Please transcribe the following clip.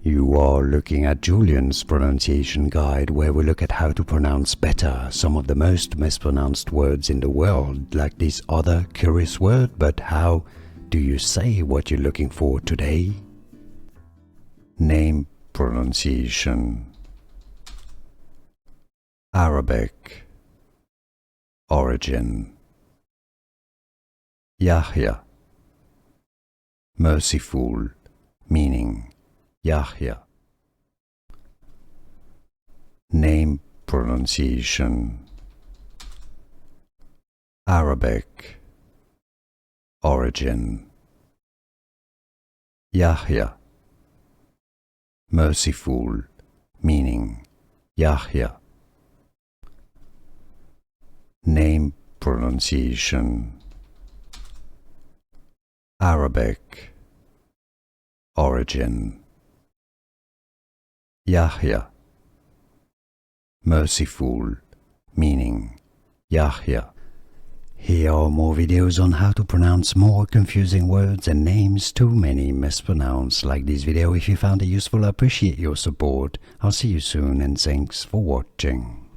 You are looking at Julian's pronunciation guide, where we look at how to pronounce better some of the most mispronounced words in the world, like this other curious word. But how do you say what you're looking for today? Name pronunciation. Arabic. Origin. Yahya. Merciful, meaning Yahya. Name pronunciation. Arabic. Origin. Yahya. Merciful, meaning Yahya. Name pronunciation. Arabic. Origin. Yahya. Merciful, meaning Yahya. Here are more videos on how to pronounce more confusing words and names too many mispronounced. Like this video if you found it useful. I appreciate your support. I'll see you soon and thanks for watching.